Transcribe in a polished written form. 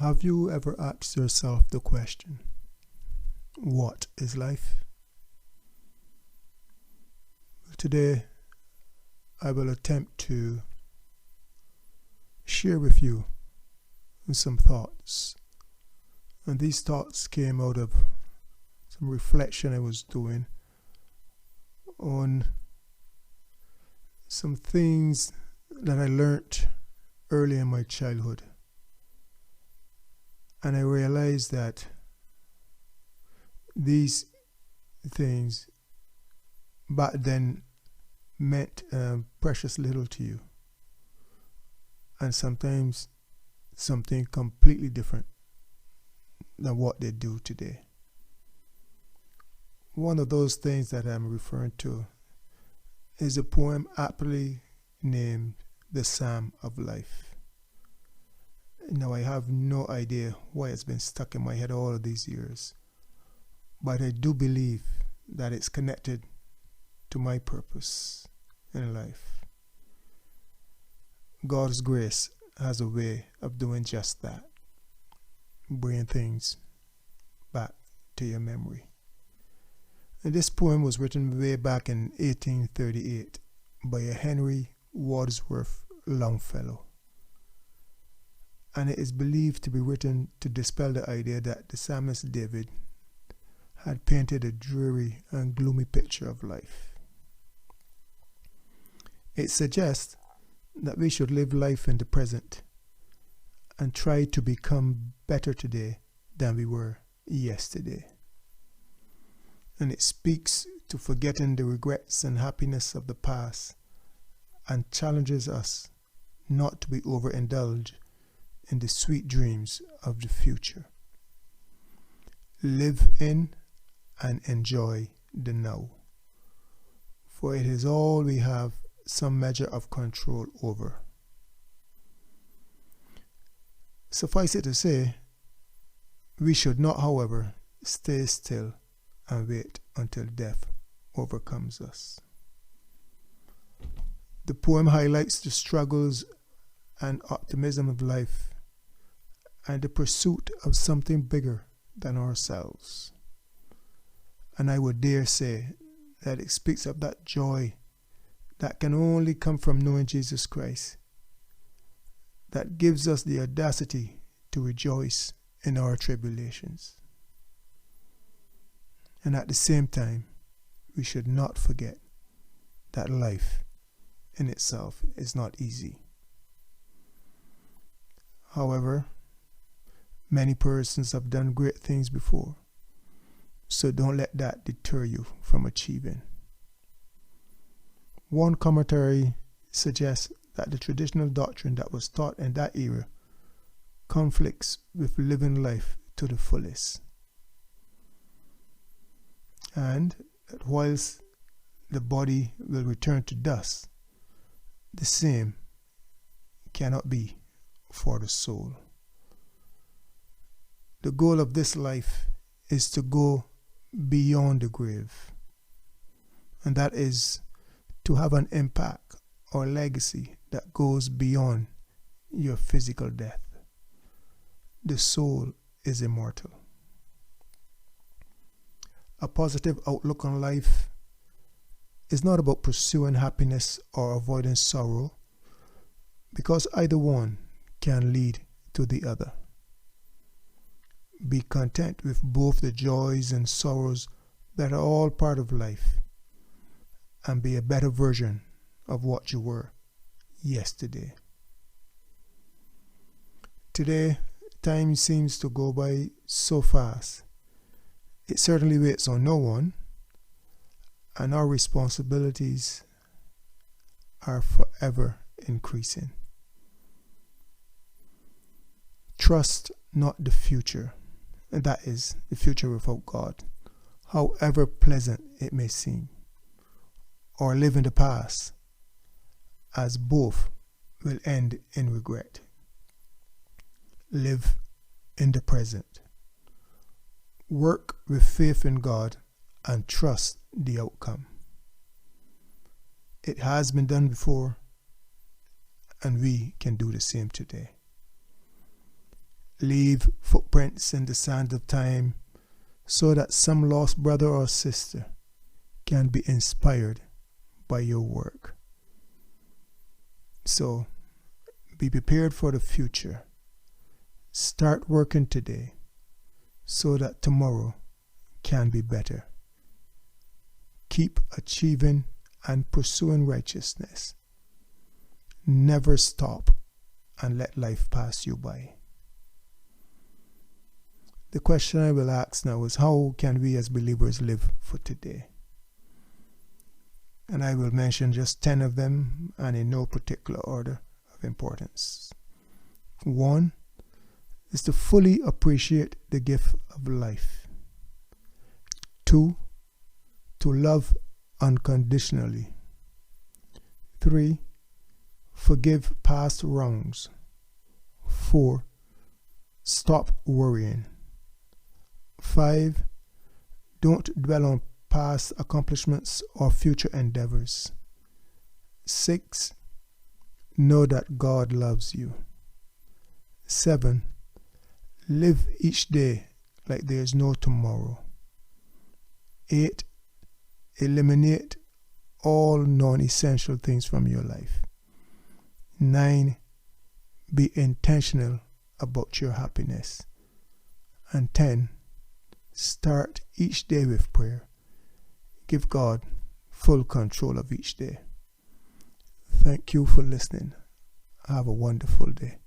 Have you ever asked yourself the question, what is life? Today, I will attempt to share with you some thoughts. And these thoughts came out of some reflection I was doing on some things that I learnt early in my childhood. And I realized that these things back then meant precious little to you. And sometimes something completely different than what they do today. One of those things that I'm referring to is a poem aptly named The Psalm of Life. Now, I have no idea why it's been stuck in my head all of these years, but I do believe that it's connected to my purpose in life. God's grace has a way of doing just that, bringing things back to your memory. And this poem was written way back in 1838 by a Henry Wadsworth Longfellow. And it is believed to be written to dispel the idea that the psalmist David had painted a dreary and gloomy picture of life. It suggests that we should live life in the present and try to become better today than we were yesterday. And it speaks to forgetting the regrets and happiness of the past and challenges us not to be overindulged in the sweet dreams of the future. Live in and enjoy the now, for it is all we have some measure of control over. Suffice it to say, we should not, however, stay still and wait until death overcomes us. The poem highlights the struggles and optimism of life and the pursuit of something bigger than ourselves. And I would dare say that it speaks of that joy that can only come from knowing Jesus Christ, that gives us the audacity to rejoice in our tribulations. And at the same time, we should not forget that life in itself is not easy. However, many persons have done great things before, so don't let that deter you from achieving. One commentary suggests that the traditional doctrine that was taught in that era conflicts with living life to the fullest. And that whilst the body will return to dust, the same cannot be for the soul. The goal of this life is to go beyond the grave, and that is to have an impact or legacy that goes beyond your physical death. The soul is immortal. A positive outlook on life is not about pursuing happiness or avoiding sorrow, because either one can lead to the other. Be content with both the joys and sorrows that are all part of life, and be a better version of what you were yesterday. Today, time seems to go by so fast. It certainly waits on no one, and our responsibilities are forever increasing. Trust not the future, and that is the future without God, however pleasant it may seem, or live in the past, as both will end in regret. Live in the present. Work with faith in God and trust the outcome. It has been done before, and we can do the same today. leave footprints in the sand of time so that some lost brother or sister can be inspired by your work. So, be prepared for the future. Start working today so that tomorrow can be better. Keep achieving and pursuing righteousness. Never stop and let life pass you by. The question I will ask now is, how can we as believers live for today? And I will mention just 10 of them, and in no particular order of importance. 1 is to fully appreciate the gift of life. 2, to love unconditionally. 3, forgive past wrongs. 4, stop worrying. 5, don't dwell on past accomplishments or future endeavors. 6, know that God loves you. 7, live each day like there is no tomorrow. 8, eliminate all non-essential things from your life. 9, be intentional about your happiness. And 10, start each day with prayer. Give God full control of each day. Thank you for listening. Have a wonderful day.